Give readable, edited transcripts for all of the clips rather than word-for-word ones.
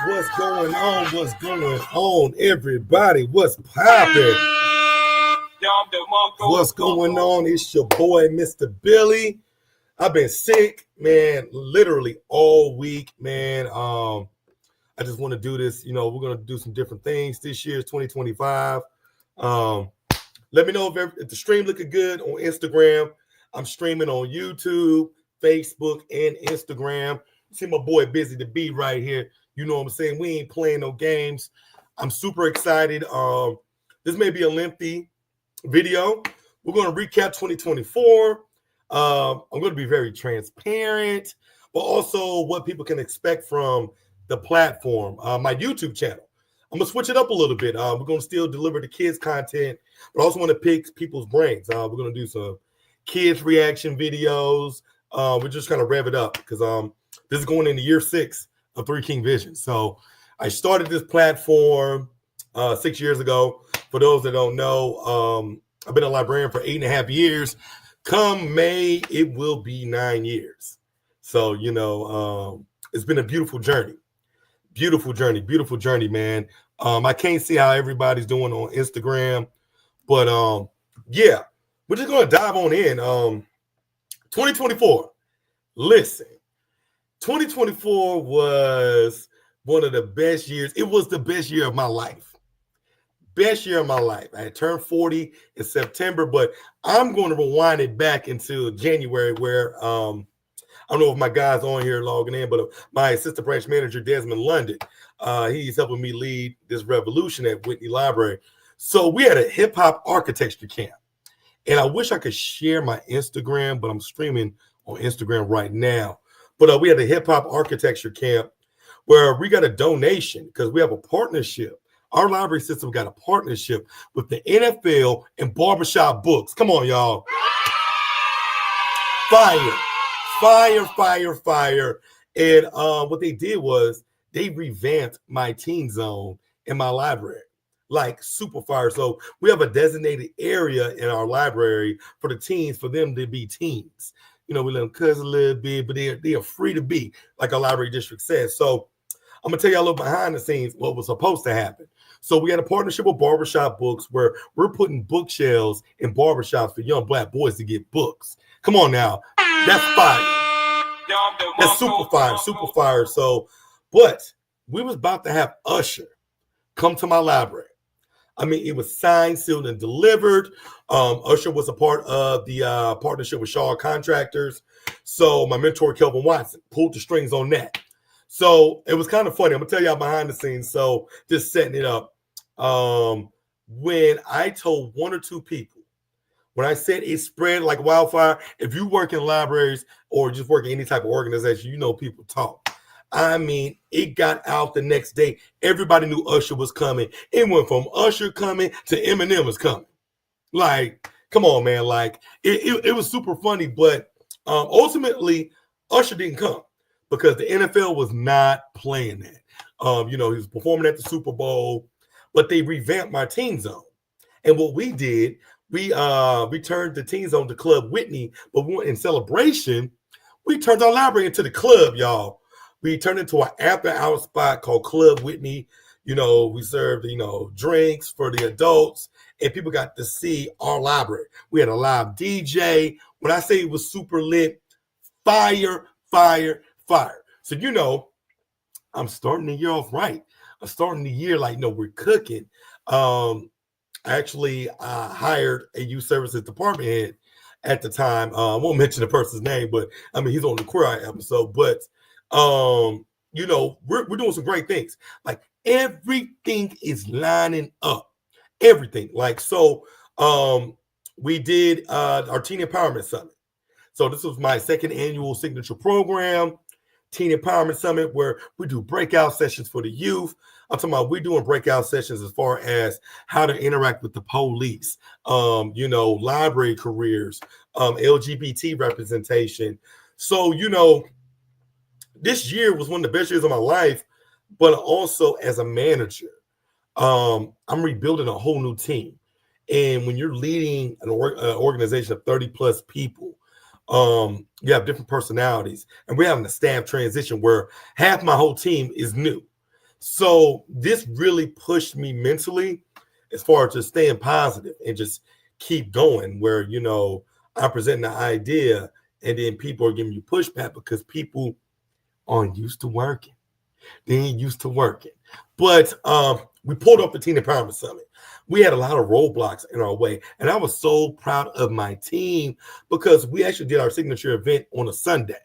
What's going on? What's going on, everybody? What's popping? What's going on? It's your boy, Mr. Billy. I've been sick, man, literally all week, man. I just want to do this. You know, we're going to do some different things. This year is 2025. Let me know if the stream looking good on Instagram. I'm streaming on YouTube, Facebook, and Instagram. See my boy Bizzy the Bee right here. You know what I'm saying? We ain't playing no games. I'm super excited. This may be a lengthy video. We're going to recap 2024. I'm going to be very transparent, but also what people can expect from the platform, my YouTube channel. I'm going to switch it up a little bit. We're going to still deliver the kids content, but I also want to pick people's brains. We're going to do some kids reaction videos. We're just going to rev it up because this is going into year 6 of Three King Vision. So I started this platform 6 years ago. For those that don't know, I've been a librarian for 8.5 years. Come May, it will be 9 years. So, you know, it's been a beautiful journey. Beautiful journey, man. I can't see how everybody's doing on Instagram, but yeah, we're just going to dive on in. 2024. Listen, 2024 was one of the best years. It was the best year of my life. Best year of my life. I had turned 40 in September, but I'm going to rewind it back into January where I don't know if my guy's on here logging in, but my assistant branch manager, Desmond London, he's helping me lead this revolution at Whitney Library. So we had a hip-hop architecture camp. And I wish I could share my Instagram, but I'm streaming on Instagram right now. But we had a hip-hop architecture camp where we got a donation because we have a partnership. Our library system got a partnership with the NFL and Barbershop Books. Come on, y'all. Fire. And what they did was they revamped my teen zone in my library. Like super fire. So we have a designated area in our library for the teens, for them to be teens. You know, we let them cuss a little bit, but they are free to be, like our library district says. So I'm going to tell you a little behind the scenes what was supposed to happen. So we had a partnership with Barbershop Books where we're putting bookshelves in barbershops for young Black boys to get books. Come on now. That's fire. That's super fire. So, but we was about to have Usher come to my library. I mean, it was signed, sealed, and delivered. Usher was a part of the partnership with Shaw Contractors. So my mentor, Kelvin Watson, pulled the strings on that. So it was kind of funny. I'm going to tell y'all behind the scenes. So just setting it up. When I told one or two people, when I said it spread like wildfire, if you work in libraries or just work in any type of organization, you know people talk. I mean, it got out the next day. Everybody knew Usher was coming. It went from Usher coming to Eminem was coming. Like, come on, man. Like, it was super funny. But ultimately, Usher didn't come because the NFL was not playing that. You know, he was performing at the Super Bowl, but they revamped my teen zone. And what we did, we turned the teen zone to Club Whitney, but in celebration, we turned our library into the club, y'all. We turned into an after-hour spot called Club Whitney. You know, we served, you know, drinks for the adults, and people got to see our library. We had a live DJ. When I say it was super lit, fire. So, you know, I'm starting the year off right. I'm starting the year like, no, we're cooking. Actually, I hired a youth services department head at the time. I won't mention the person's name, but I mean, he's on the Queer Eye episode. But you know, we're doing some great things. Like everything is lining up. Everything. Like, so we did our Teen Empowerment Summit. So this was my second annual signature program, Teen Empowerment Summit, where we do breakout sessions for the youth. I'm talking about we're doing breakout sessions as far as how to interact with the police, you know, library careers, LGBT representation. So, you know, this year was one of the best years of my life, but also as a manager, I'm rebuilding a whole new team. And when you're leading an organization of 30 plus people, You have different personalities, and we're having a staff transition where half my whole team is new. So this really pushed me mentally as far as just staying positive and just keep going, where, I'm presenting the idea and then people are giving you pushback because people aren't used to working. They ain't used to working. But we pulled up the Teen Empowerment Summit. We had a lot of roadblocks in our way. And I was so proud of my team because we actually did our signature event on a Sunday.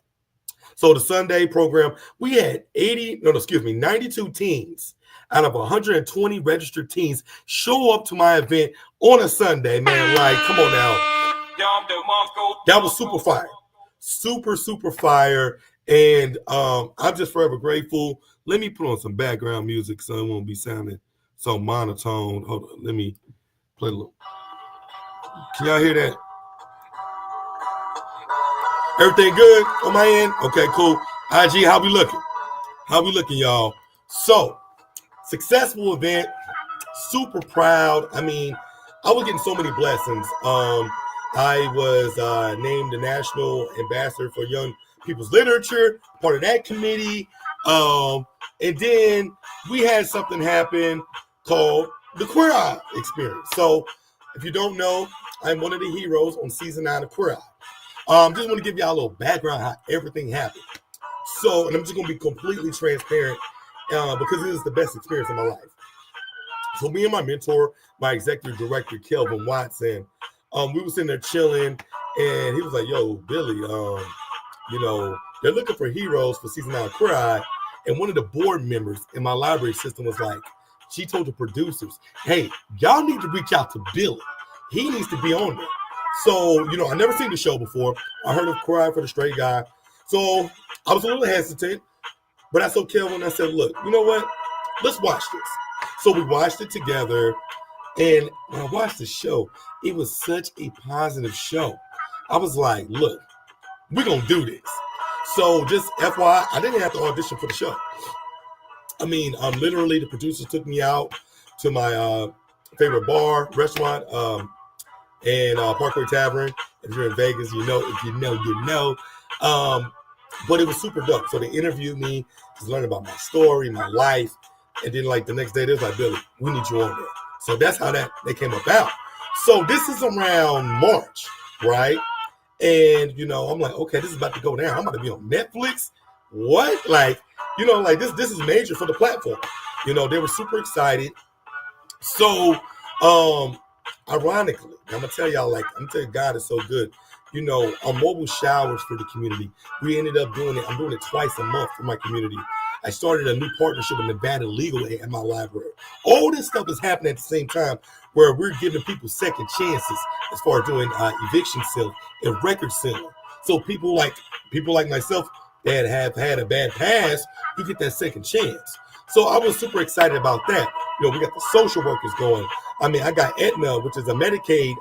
So the Sunday program, we had 92 teens out of 120 registered teens show up to my event on a Sunday, man. Like, come on now. That was super fire. Super, super fire. And I'm just forever grateful. Let me put on some background music so it won't be sounding so monotone. Hold on. Let me play a little. Can y'all hear that? Everything good on my end? Okay, cool. IG, how we looking? How we looking, y'all? So, successful event. Super proud. I mean, I was getting so many blessings. I was named the National Ambassador for Young People's Literature, part of that committee. And then we had something happen called the Queer Eye Experience. So, if you don't know, I'm one of the heroes on season 9 of Queer Eye. Just want to give y'all a little background how everything happened. So, and I'm just going to be completely transparent because this is the best experience of my life. So me and my mentor, my executive director, Kelvin Watson, we was in there chilling, and he was like, yo, Billy, they're looking for heroes for season 9 of Queer Eye. And one of the board members in my library system was like, she told the producers, hey, y'all need to reach out to Billy. He needs to be on there. So, I never seen the show before. I heard of Queer Eye for the Straight Guy. So I was a little hesitant, but I told Kelvin, I said, look, you know what? Let's watch this. So we watched it together, and when I watched the show, it was such a positive show. I was like, look, we're going to do this. So just FYI, I didn't have to audition for the show. I mean, literally the producers took me out to my favorite bar, restaurant, and Parkway Tavern. If you're in Vegas, you know. If you know, you know. But it was super dope. So they interviewed me, just learned about my story, my life. And then like the next day, they was like, Billy, we need you on there. So that's how that came about. So this is around March, right? And, I'm like, okay, this is about to go down. I'm about to be on Netflix. What? Like, this is major for the platform. They were super excited. So, ironically, I'm going to tell y'all, God is so good. Our mobile showers for the community, we ended up doing it. I'm doing it twice a month for my community. I started a new partnership with Nevada Legal Aid at my library. All this stuff is happening at the same time where we're giving people second chances as far as doing eviction selling and record selling. So people like myself that have had a bad past, you get that second chance. So I was super excited about that. We got the social workers going. I mean, I got Aetna, which is a Medicaid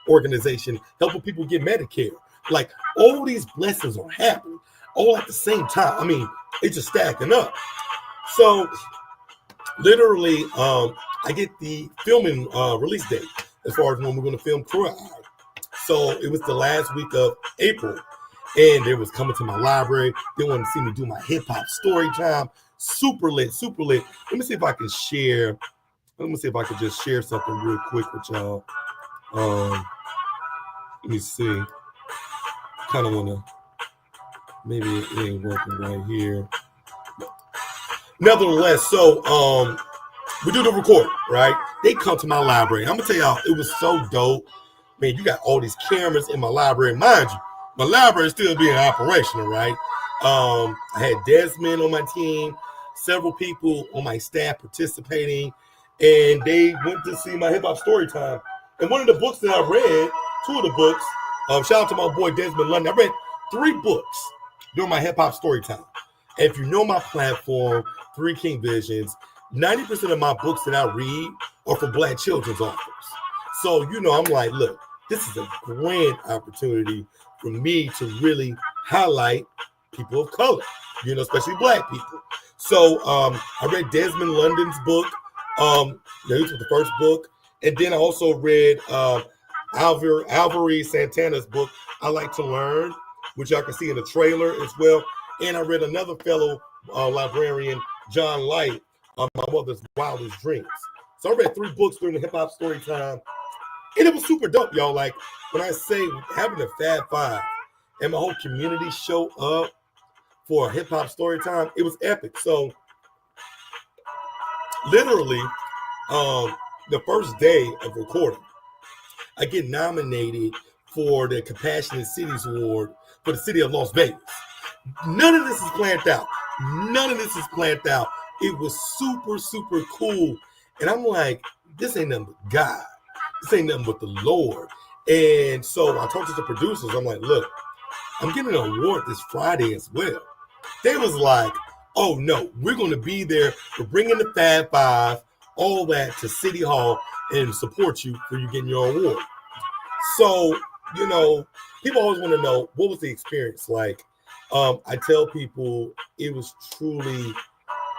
organization helping people get Medicare. Like all these blessings are happening all at the same time. I mean, it's just stacking up. So literally, I get the filming release date as far as when we're going to film Queer Eye. So it was the last week of April, and they was coming to my library. They wanted to see me do my hip hop story time. Super lit, super lit. Let me see if I can share. Let me see if I can just share something real quick with y'all. Let me see. Kind of want to. Maybe it ain't working right here. Nevertheless, so we do the recording, right? They come to my library. I'm gonna tell y'all, it was so dope. Man, you got all these cameras in my library. Mind you, my library is still being operational, right? I had Desmond on my team, several people on my staff participating, and they went to see my hip hop story time. And one of the books that I read, two of the books, shout out to my boy Desmond London. I read 3 books during my hip hop story time. And if you know my platform, 3 King Visions, 90% of my books that I read are for Black children's authors. So, I'm like, look, this is a grand opportunity for me to really highlight people of color, especially Black people. So I read Desmond London's book. This was the first book. And then I also read Alvary Santana's book, I Like to Learn, which y'all can see in the trailer as well. And I read another fellow librarian, John Light, My Mother's Wildest Dreams. So I read 3 books during the hip hop story time, and it was super dope, y'all. Like when I say having the Fab Five and my whole community show up for a hip hop story time, it was epic. So literally, the first day of recording, I get nominated for the Compassionate Cities Award for the city of Las Vegas. None of this is planned out. None of this is planned out. It was super, super cool. And I'm like, this ain't nothing but God. This ain't nothing but the Lord. And so I talked to the producers. I'm like, look, I'm getting an award this Friday as well. They was like, oh no, we're going to be there. We're bringing the Fab Five, all that to City Hall and support you for you getting your award. So, you know, people always want to know, what was the experience like? I tell people it was truly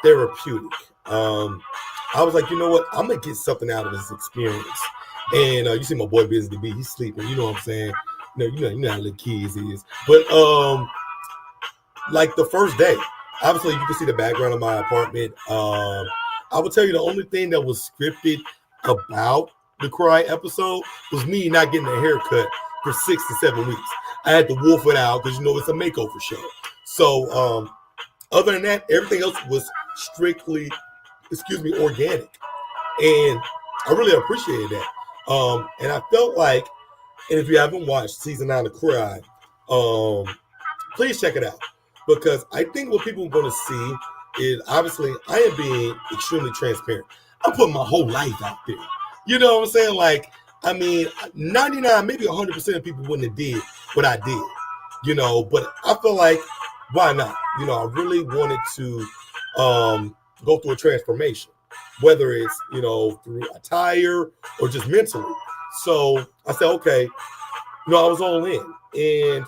therapeutic. I was like, you know what? I'm going to get something out of this experience. And you see my boy Bizzy the Bee, he's sleeping. You know what I'm saying? You know how little kids is. But like the first day, obviously you can see the background of my apartment. I would tell you the only thing that was scripted about the Cry episode was me not getting a haircut for 6 to 7 weeks. I had to wolf it out because, you know, it's a makeover show. So other than that, everything else was strictly, organic. And I really appreciated that. And I felt like, and if you haven't watched season 9 of Cry, please check it out. Because I think what people are going to see is, obviously, I am being extremely transparent. I'm putting my whole life out there. You know what I'm saying? Like, I mean, 99, maybe 100% of people wouldn't have did what I did. You know, but I feel like, why not? You know, I really wanted to go through a transformation, whether it's, you know, through attire or just mentally. So I said, okay, you know, I was all in. And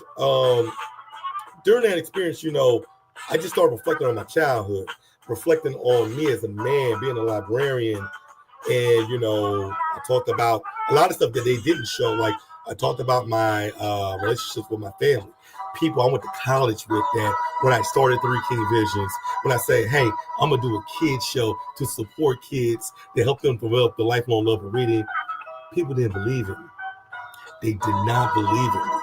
during that experience, you know, I just started reflecting on my childhood, reflecting on me as a man, being a librarian. And, you know, I talked about a lot of stuff that they didn't show. Like, I talked about my relationships with my family, people I went to college with, that when I started Three King Visions, when I say, hey, I'm going to do a kids show to support kids, to help them develop the lifelong love of reading, people didn't believe in me. They did not believe in me.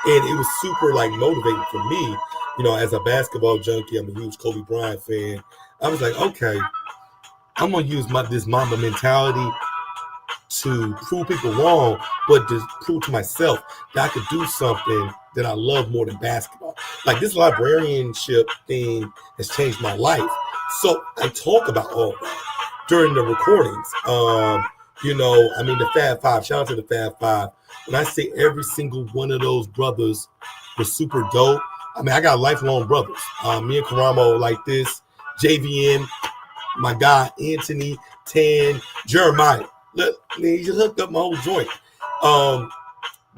And it was super, like, motivating for me. You know, as a basketball junkie, I'm a huge Kobe Bryant fan. I was like, okay, I'm going to use this Mamba mentality to prove people wrong, but to prove to myself that I could do something that I love more than basketball. Like, this librarianship thing has changed my life. So I talk about all that during the recordings. You know, I mean, the Fab Five, shout out to the Fab Five. When I say every single one of those brothers was super dope, I mean, I got lifelong brothers. Me and Karamo like this, JVN, my guy, Anthony, Tan, Jeremiah. Look, man, he just hooked up my whole joint.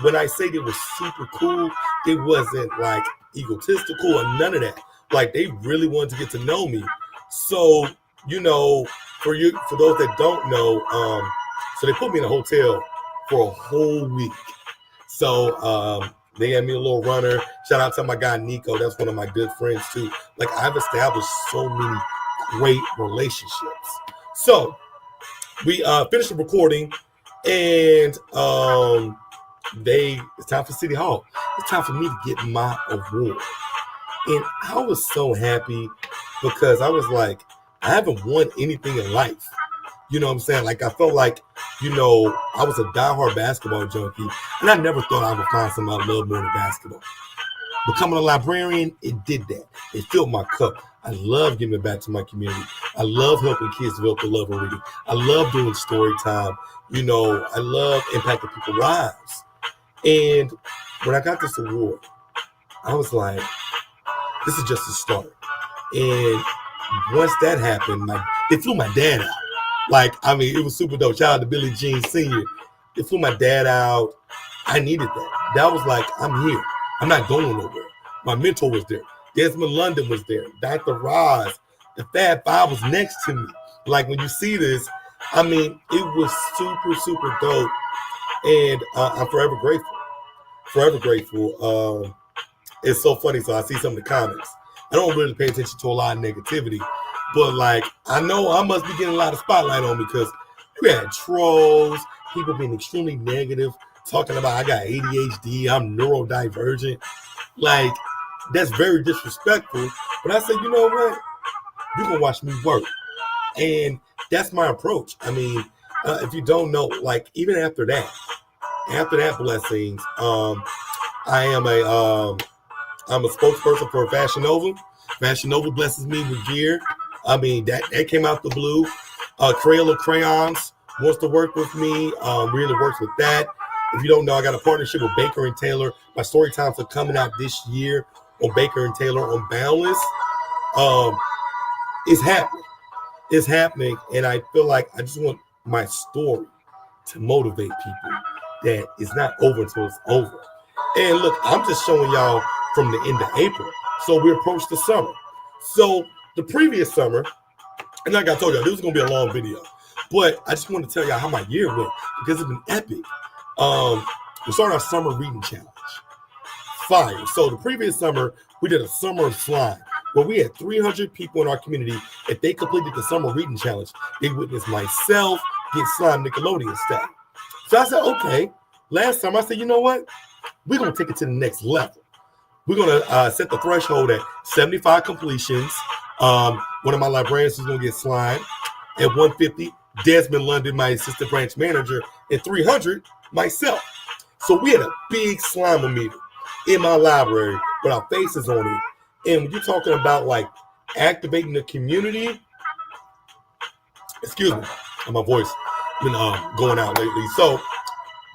When I say it was super cool, it wasn't like egotistical or none of that. Like, they really wanted to get to know me. So, you know, for those that don't know, so they put me in a hotel for a whole week. So they had me a little runner. Shout out to my guy Nico. That's one of my good friends too. Like, I've established so many great relationships. So we finished the recording, and it's time for City Hall. It's time for me to get my award. And I was so happy because I was like, I haven't won anything in life. You know what I'm saying? Like, I felt like, you know, I was a diehard basketball junkie, and I never thought I would find somebody I love more than basketball. Becoming a librarian, it did that. It filled my cup. I love giving back to my community. I love helping kids develop the love of reading. I love doing story time. You know, I love impacting people's lives. And when I got this award, I was like, this is just a start. And once that happened, they flew my dad out. Like, I mean, it was super dope. Shout out to Billy Jean Sr. They flew my dad out. I needed that. That was like, I'm here. I'm not going nowhere. My mentor was there. Desmond London was there. Dr. Roz. The Fab Five was next to me. Like, when you see this, I mean, it was super, super dope And I'm forever grateful. Forever grateful. It's so funny. So I see some of the comments. I don't really pay attention to a lot of negativity, but like I know I must be getting a lot of spotlight on me because you had trolls, people being extremely negative, talking about I got ADHD, I'm neurodivergent. Like that's very disrespectful. But I said, you know what? You can watch me work, and that's my approach. I mean, if you don't know, like even after that blessings, I am I'm a spokesperson for Fashion Nova. Fashion Nova blesses me with gear. I mean, that came out the blue. Crayola Crayons wants to work with me. Really works with that. If you don't know, I got a partnership with Baker and Taylor. My story times are coming out this year on Baker and Taylor on Boundless. It's happening. It's happening. And I feel like I just want my story to motivate people that it's not over until it's over. And look, I'm just showing y'all from the end of April. So we approach the summer. So the previous summer, and like I told y'all, this is going to be a long video, but I just want to tell y'all how my year went because it's been epic. We started our summer reading challenge. Fire. So the previous summer, we did a summer of slime where we had 300 people in our community. If they completed the summer reading challenge, they witnessed myself get slime Nickelodeon style. So I said, okay. Last summer, I said, you know what? We're going to take it to the next level. We're going to set the threshold at 75 completions. One of my librarians is going to get slime. At 150, Desmond London, my assistant branch manager. At 300, myself. So we had a big slime-o-meter in my library with our faces on it. And when you're talking about like activating the community, excuse me, my voice been going out lately. So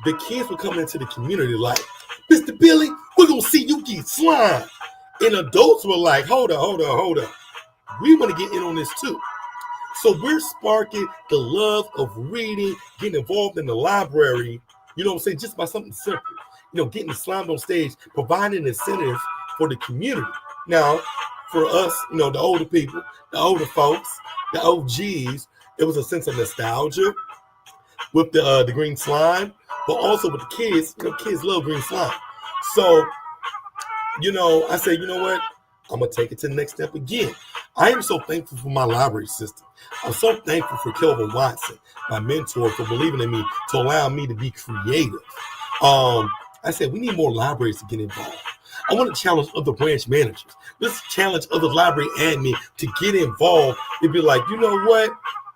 the kids were coming into the community like, Mr. Billy, we're going to see you get slime. And adults were like, hold up. We want to get in on this too. So we're sparking the love of reading, getting involved in the library, you know what I'm saying, just by something simple. You know, getting slimed on stage, providing incentives for the community. Now, for us, you know, the older people, the older folks, the OGs, it was a sense of nostalgia with the green slime, but also with the kids. You know, kids love green slime. So, you know, I say, you know what? I'm going to take it to the next step again. I am so thankful for my library system. I'm so thankful for Kelvin Watson, my mentor, for believing in me to allow me to be creative. I said, we need more libraries to get involved. I want to challenge other branch managers. Let's challenge other library admin to get involved and be like, you know what?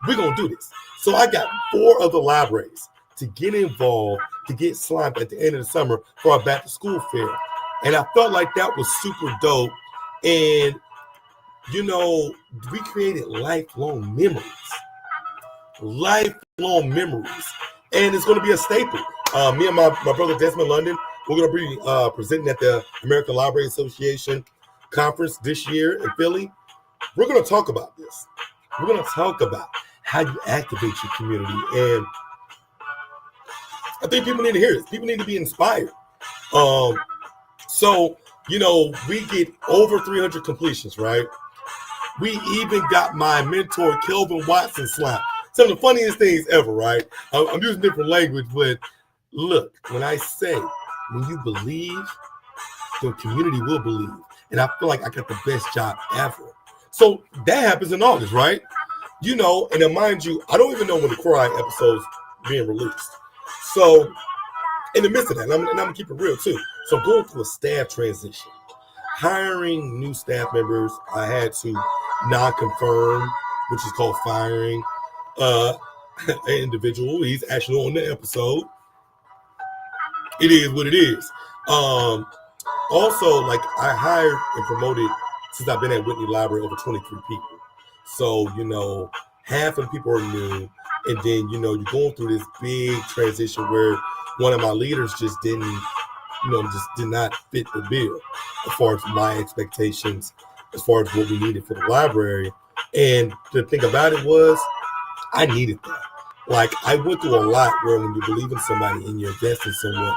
We're going to do this. So I got 4 other libraries to get involved, to get slimed at the end of the summer for our back to school fair. And I felt like that was super dope. And, you know, we created lifelong memories. Lifelong memories. And it's going to be a staple. Me and my brother Desmond London, we're going to be presenting at the American Library Association conference this year in Philly. We're going to talk about this. We're going to talk about how you activate your community. And I think people need to hear this. People need to be inspired. So, you know, we get over 300 completions, right? We even got my mentor, Kelvin Watson, slime. Some of the funniest things ever, right? I'm using different language, but look, when I say, when you believe, the community will believe. And I feel like I got the best job ever. So that happens in August, right? You know, and then mind you, I don't even know when the Cry episode's being released. So in the midst of that, and I'm going to keep it real too. So going through a staff transition, hiring new staff members, I had to non-confirm, which is called firing an individual. He's actually on the episode. It is what it is. Also, like I hired and promoted since I've been at Whitney Library over 23 people. So, you know, half of the people are new. And then, you know, you're going through this big transition where one of my leaders just did not fit the bill as far as my expectations, as far as what we needed for the library. And the thing about it was, I needed that. Like, I went through a lot where when you believe in somebody and you invest in someone,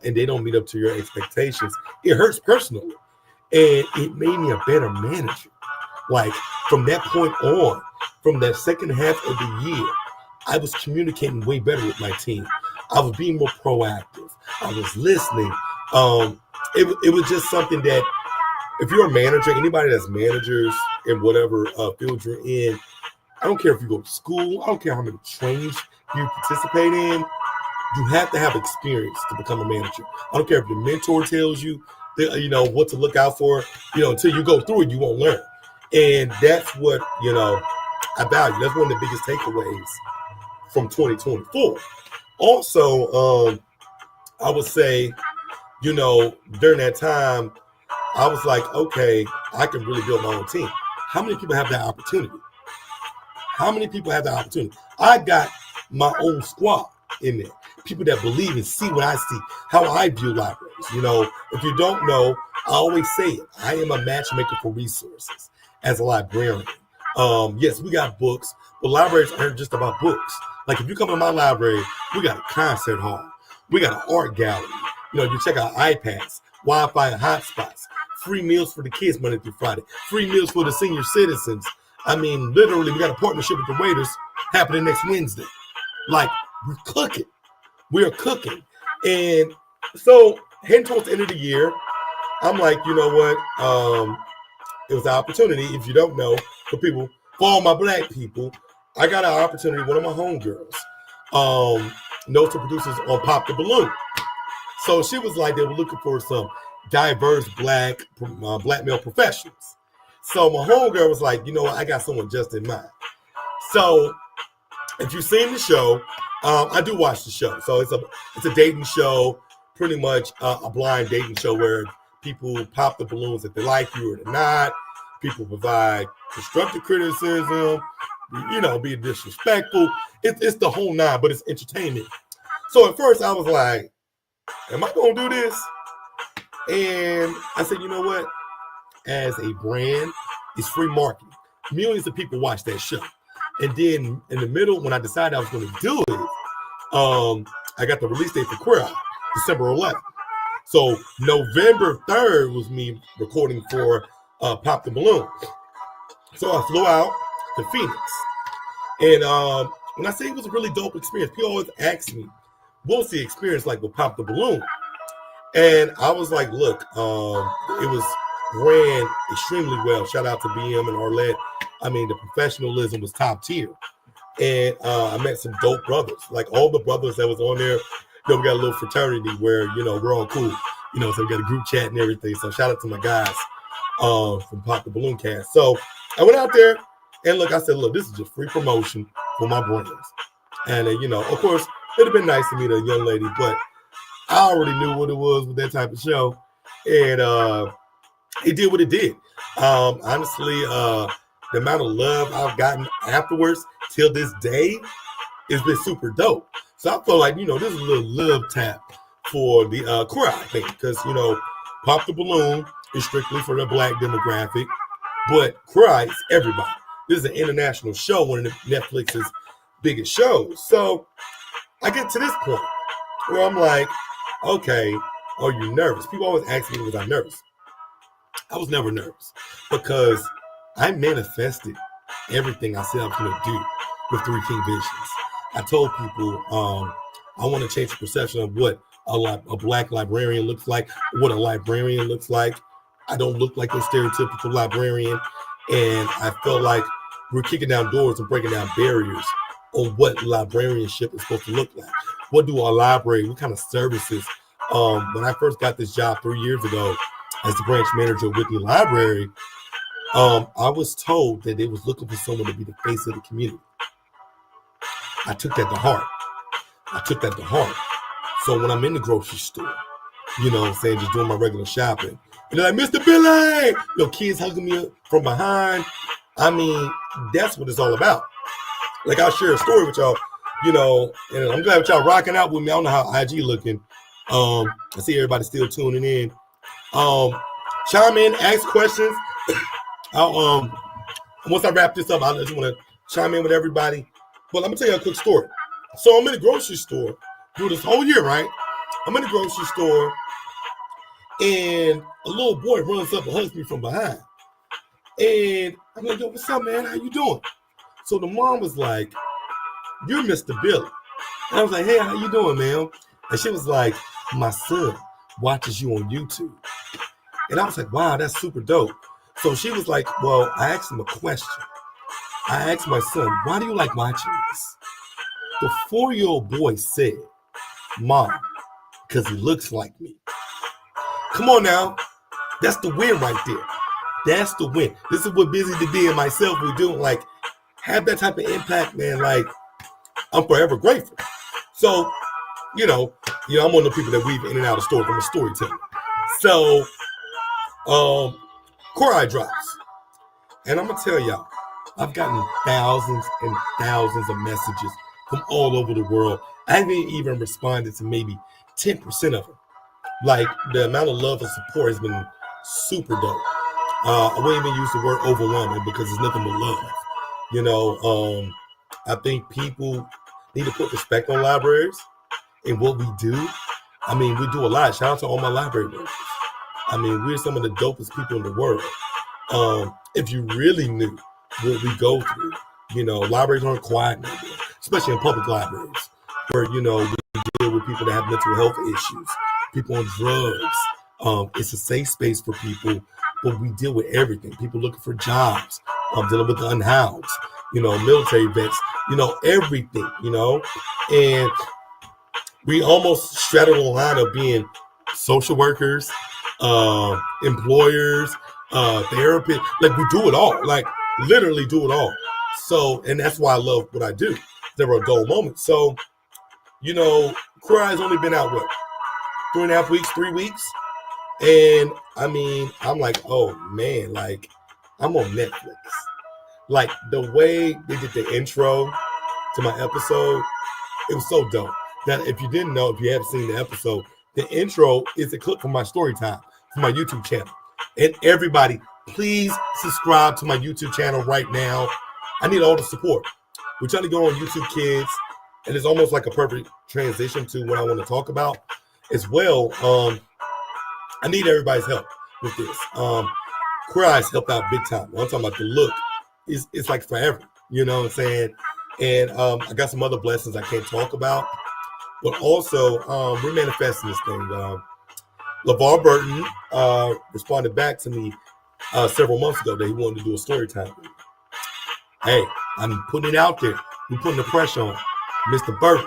and they don't meet up to your expectations, it hurts personally. And it made me a better manager. Like, from that point on, from that second half of the year, I was communicating way better with my team. I was being more proactive. I was listening. It was just something that if you're a manager, anybody that's managers in whatever field you're in, I don't care if you go to school. I don't care how many trainings you participate in. You have to have experience to become a manager. I don't care if your mentor tells you, what to look out for. Until you go through it, you won't learn. And that's what I value. That's one of the biggest takeaways from 2024. Also, I would say, during that time, I was like, okay, I can really build my own team. How many people have that opportunity? How many people have that opportunity? I got my own squad in there. People that believe and see what I see, how I view libraries. If you don't know, I always say it. I am a matchmaker for resources as a librarian. Yes, we got books, but libraries aren't just about books. Like if you come to my library, we got a concert hall. We got an art gallery. You check out iPads, Wi-Fi hotspots, free meals for the kids Monday through Friday, free meals for the senior citizens. I mean, literally, we got a partnership with the waiters happening next Wednesday. Like, we're cooking. We're cooking. And so, heading towards the end of the year, I'm like, you know what? It was an opportunity, if you don't know, for all my black people, I got an opportunity, one of my homegirls, knows the producers on Pop the Balloon. So she was like, they were looking for some diverse black male professionals. So my homegirl was like, you know what, I got someone just in mind. So if you've seen the show, I do watch the show. So it's a dating show, pretty much a blind dating show where people pop the balloons if they like you or they're not. People provide constructive criticism, be disrespectful. It's the whole nine, but it's entertainment. So at first I was like, am I going to do this? And I said, you know what? As a brand, it's free marketing. Millions of people watch that show. And then in the middle, when I decided I was going to do it, I got the release date for Queer Eye, December 11th. So November 3rd was me recording for Pop the Balloon. So I flew out to Phoenix. And when I say it was a really dope experience, people always ask me, what's the experience like with Pop the Balloon? And I was like, look, it was ran extremely well. Shout out to BM and Arlette. I mean, the professionalism was top tier. And I met some dope brothers. Like all the brothers that was on there, we got a little fraternity where, we're all cool. So we got a group chat and everything. So shout out to my guys from Pop the Balloon Cast. So I went out there and look, I said, look, this is just free promotion for my brands. And, of course, it'd have been nice to meet a young lady, but I already knew what it was with that type of show. And it did what it did. Honestly, the amount of love I've gotten afterwards till this day has been super dope. So I feel like, this is a little love tap for the Queer Eye thing. Because, Pop the Balloon is strictly for the black demographic, but Queer Eye is everybody. This is an international show, one of Netflix's biggest shows. So I get to this point where I'm like, okay, are you nervous? People always ask me, was I nervous? I was never nervous because I manifested everything I said I was going to do with Three King Visions. I told people I want to change the perception of what a black librarian looks like, what a librarian looks like. I don't look like a stereotypical librarian. And I felt like we're kicking down doors and breaking down barriers on what librarianship is supposed to look like. What do a library, what kind of services? When I first got this job 3 years ago as the branch manager of Whitney Library, I was told that they was looking for someone to be the face of the community. I took that to heart. So when I'm in the grocery store, just doing my regular shopping, and they're like, Mr. Billy, kids hugging me from behind. I mean, that's what it's all about. Like, I'll share a story with y'all, and I'm glad y'all rocking out with me. I don't know how IG looking. I see everybody still tuning in. Chime in, ask questions. Once I wrap this up, I just want to chime in with everybody. But let me tell you a quick story. So I'm in the grocery store through this whole year, right? I'm in the grocery store, and a little boy runs up and hugs me from behind. And I'm like, yo, what's up, man? How you doing? So the mom was like, you're Mr. Billy. And I was like, hey, how you doing, man? And she was like, my son watches you on YouTube. And I was like, wow, that's super dope. So she was like, well, I asked him a question. I asked my son, why do you like watching this? The 4-year-old boy said, Mom, because he looks like me. Come on now. That's the win right there. That's the win. This is what Bizzy the Bee and myself we do. Like, have that type of impact, man. Like, I'm forever grateful. So, I'm one of the people that weave in and out of stories. I'm a storyteller. So, Core Eye drops. And I'm going to tell y'all, I've gotten thousands and thousands of messages from all over the world. I haven't even responded to maybe 10% of them. Like, the amount of love and support has been super dope. I wouldn't even use the word overwhelming because it's nothing but love. I think people need to put respect on libraries and what we do. I mean, we do a lot. Shout out to all my library workers. I mean, we're some of the dopest people in the world. If you really knew what we go through, libraries aren't quiet no more, especially in public libraries, where, we deal with people that have mental health issues, people on drugs. It's a safe space for people, but we deal with everything. People looking for jobs, dealing with the unhoused, military vets, everything, and we almost straddle the line of being social workers, employers, therapists. Like, we do it all, like literally do it all. So, and that's why I love what I do. There are dull moments. So, Cry has only been out, 3.5 weeks, 3 weeks. And I mean, I'm like, oh man, like I'm on Netflix. Like, the way they did the intro to my episode, it was so dope. That if you didn't know, if you haven't seen the episode, the intro is a clip from my Storytime, from my YouTube channel. And everybody, please subscribe to my YouTube channel right now. I need all the support. We're trying to go on YouTube Kids, and it's almost like a perfect transition to what I want to talk about as well. I need everybody's help with this. Queer Eyes helped out big time. I'm talking about the look. It's like forever. You know what I'm saying? And I got some other blessings I can't talk about. But also, we're manifesting this thing. LeVar Burton responded back to me several months ago that he wanted to do a story time. Hey, I'm putting it out there. We're putting the pressure on Mr. Burton.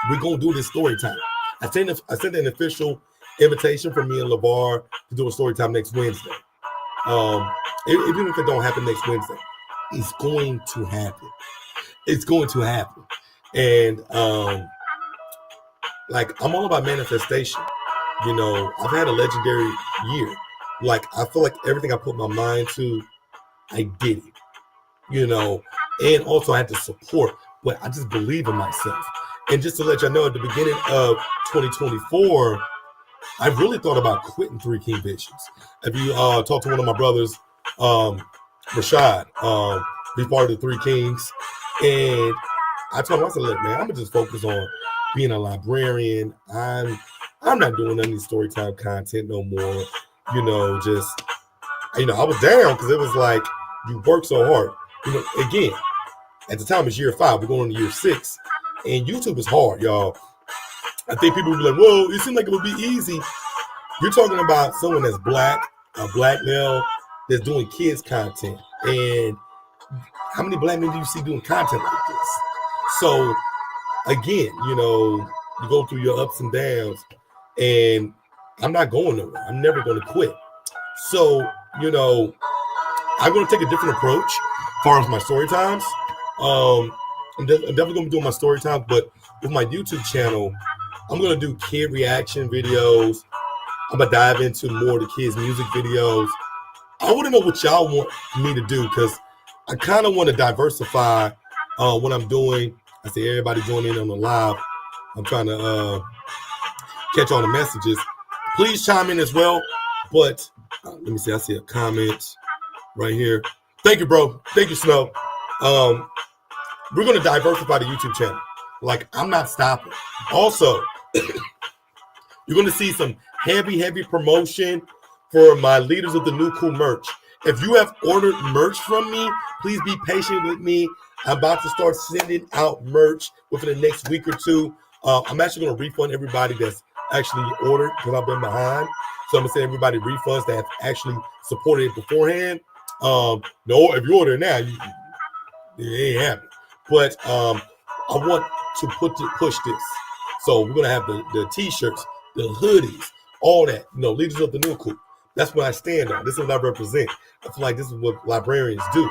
We're going to do this story time. I sent an official invitation for me and LeVar to do a story time next Wednesday. Even if it don't happen next Wednesday, it's going to happen. It's going to happen. And like, I'm all about manifestation. I've had a legendary year. Like, I feel like everything I put my mind to, I did it. And also I had to support, but I just believe in myself. And just to let y'all know, at the beginning of 2024, I really thought about quitting Three King Visions. If you talk to one of my brothers, Rashad, he's part of the Three Kings, and I told him, I said, look, man, I'm gonna just focus on being a librarian. I'm not doing any storytime content no more. I was down because it was like, you work so hard. Again, at the time it's year 5, we're going into year 6, and YouTube is hard, y'all. I think people will be like, whoa, it seemed like it would be easy. You're talking about someone that's black, a black male, that's doing kids content. And how many black men do you see doing content like this? So, again, you go through your ups and downs, and I'm not going nowhere. I'm never going to quit. So, I'm going to take a different approach as far as my story times. I'm definitely going to be doing my story times, but with my YouTube channel, I'm going to do kid reaction videos. I'm going to dive into more of the kids' music videos. I want to know what y'all want me to do, because I kind of want to diversify what I'm doing. I see everybody joining in on the live. I'm trying to catch all the messages. Please chime in as well. But let me see. I see a comment right here. Thank you, bro. Thank you, Snow. We're going to diversify the YouTube channel. Like, I'm not stopping. Also, you're going to see some heavy promotion for my Leaders of the New Cool merch. If you have ordered merch from me, please be patient with me. I'm about to start sending out merch within the next week or two. I'm actually going to refund everybody that's actually ordered because I've been behind. So I'm going to send everybody refunds that have actually supported it beforehand. No, if you order it now, it ain't happening. But I want to push this. So we're going to have the T-shirts, the hoodies, all that. Leaders of the new cool. That's what I stand on. This is what I represent. I feel like this is what librarians do.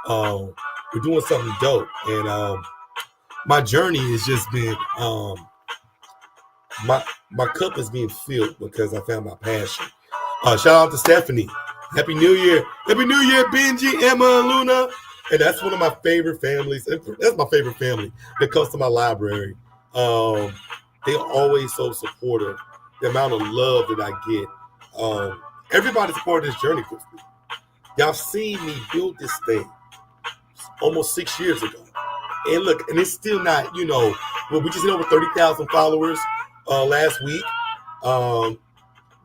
We're doing something dope. And my journey has just been, my cup is being filled because I found my passion. Shout out to Stephanie. Happy New Year. Happy New Year, Benji, Emma, and Luna. And that's one of my favorite families. That's my favorite family that comes to my library. They're always so supportive. The amount of love that I get. Everybody's part of this journey with me. Y'all seen me build this thing almost 6 years ago. And look, and it's still not, we just hit over 30,000 followers last week.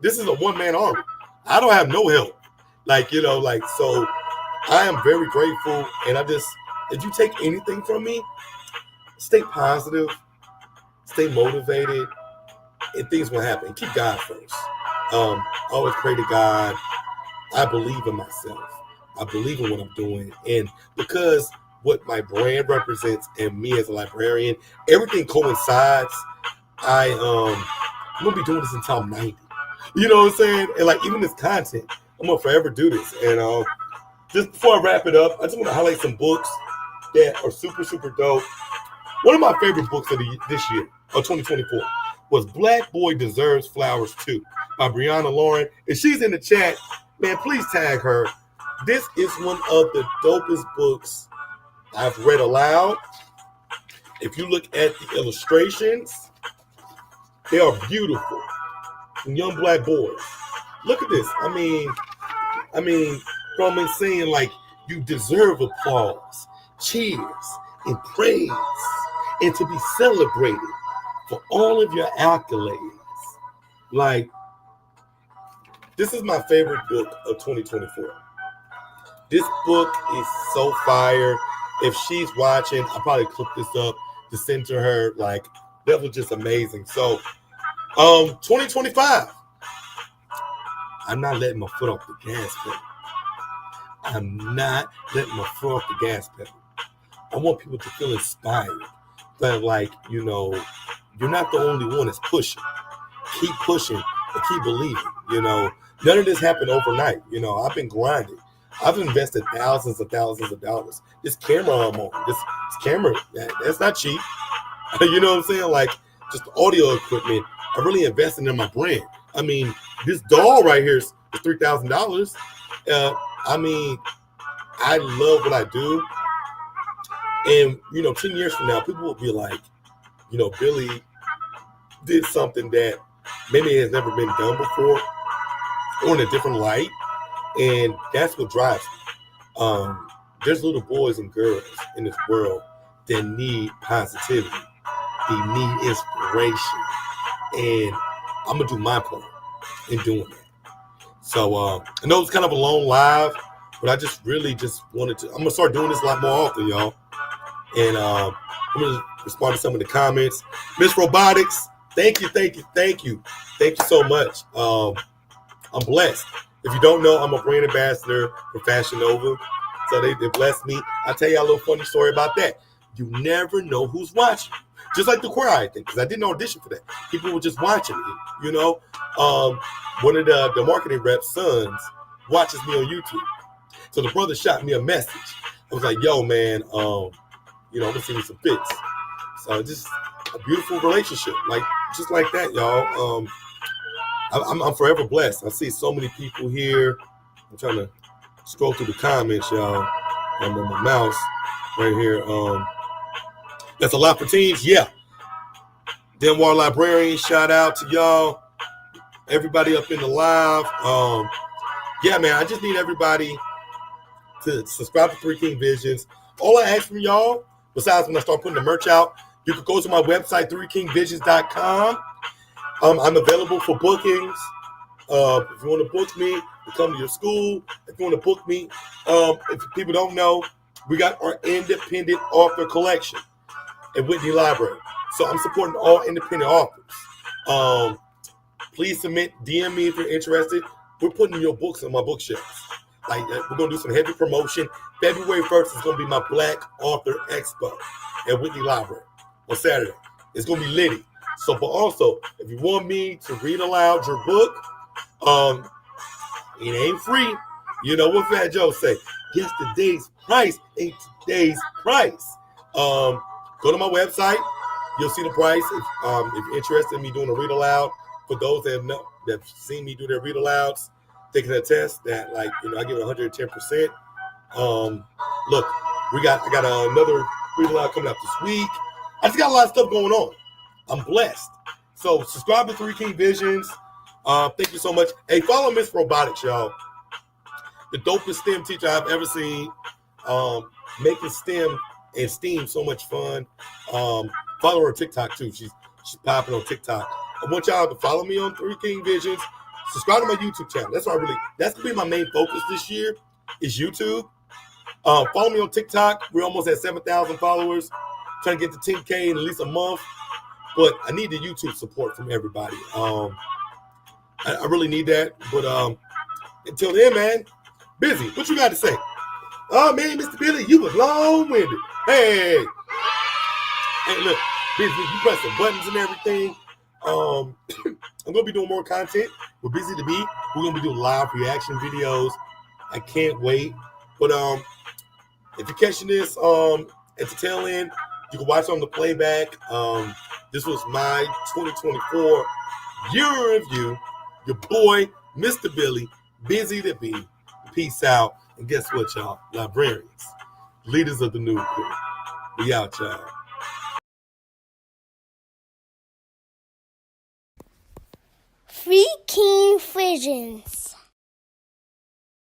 This is a one-man army. I don't have no help. So I am very grateful. And if you take anything from me, stay positive, stay motivated, and things will happen. Keep God first. Always pray to God. I believe in myself. I believe in what I'm doing. And because what my brand represents and me as a librarian, everything coincides. I'm going to be doing this until I'm 90. You know what I'm saying? And even this content, I'm going to forever do this. And just before I wrap it up, I just want to highlight some books that are super, super dope. One of my favorite books of this year, of 2024, was Black Boy Deserves Flowers Too by Brianna Lauren. If she's in the chat, man, please tag her. This is one of the dopest books I've read aloud. If you look at the illustrations, they are beautiful. Young black boys. Look at this. I mean, from saying you deserve applause, cheers, and praise, and to be celebrated for all of your accolades. This is my favorite book of 2024. This book is so fire. If she's watching, I'll probably clip this up to send to her. That was just amazing. So, 2025. I'm not letting my foot off the gas pedal. I'm not letting my foot off the gas pedal. I want people to feel inspired. That you're not the only one that's pushing. Keep pushing and keep believing. None of this happened overnight. I've been grinding. I've invested thousands of dollars. This camera I'm on, this camera, that's not cheap. You know what I'm saying? Just audio equipment. I really invested in my brand. This doll right here is $3,000. I love what I do. And, 10 years from now, people will be like, Billy did something that maybe has never been done before or in a different light. And that's what drives me. There's little boys and girls in this world that need positivity. They need inspiration. And I'm going to do my part in doing that. So I know it's kind of a long live, but I just really wanted to. I'm going to start doing this a lot more often, y'all. And I'm going to respond to some of the comments. Miss Robotics, thank you so much. I'm blessed. If you don't know, I'm a brand ambassador for Fashion Nova. So they blessed me. I'll tell you a little funny story about that. You never know who's watching. Just like the Queer Eye thing, because I didn't audition for that. People were just watching me, One of the marketing rep's sons watches me on YouTube. So the brother shot me a message. I was like, yo, man, I'm going to send you some pics. So just a beautiful relationship. Just like that, y'all. I'm forever blessed. I see so many people here. I'm trying to scroll through the comments, y'all. I'm on my mouse right here. That's a lot for teens. Yeah. Denwar Librarian, shout out to y'all. Everybody up in the live. Yeah, man, I just need everybody to subscribe to Three King Visions. All I ask from y'all, besides when I start putting the merch out, you can go to my website, threekingvisions.com. I'm available for bookings. If you want to book me, to come to your school. If you want to book me, if people don't know, we got our independent author collection at Whitney Library. So I'm supporting all independent authors. Please submit, DM me if you're interested. We're putting your books on my bookshelves. Like, we're gonna do some heavy promotion. February 1st is gonna be my Black Author Expo at Whitney Library on Saturday. It's gonna be litty. So, but also, if you want me to read aloud your book, it ain't free. You know what Fat Joe say? Yesterday's price ain't today's price. Go to my website. You'll see the price. If you're interested in me doing a read aloud, for those that have seen me do their read alouds, taking a test that, like, you know, I give it 110%. Look, I got another read aloud coming out this week. I just got a lot of stuff going on. I'm blessed. So subscribe to Three King Visions. Thank you so much. Hey, follow Miss Robotics, y'all. The dopest STEM teacher I've ever seen. Making STEM and STEAM so much fun. Follow her on TikTok too. She's popping on TikTok. I want y'all to follow me on Three King Visions. Subscribe to my YouTube channel. That's gonna be my main focus this year, is YouTube. Follow me on TikTok. We're almost at 7,000 followers. Trying to get to 10K in at least a month. But I need the YouTube support from everybody. I really need that. But until then, man, Bizzy, what you got to say? Oh, man, Mr. Billy, you was long-winded. Hey, look, Bizzy, you press the buttons and everything. I'm going to be doing more content with Bizzy the Bee. We're going to be doing live reaction videos. I can't wait. But if you're catching this at the tail end, you can watch on the playback. This was my 2024 year in review. Your boy, Mr. Billy, Bizzy the Bee. Peace out. And guess what, y'all? Librarians, leaders of the new crew. We out, y'all. Three King Visions.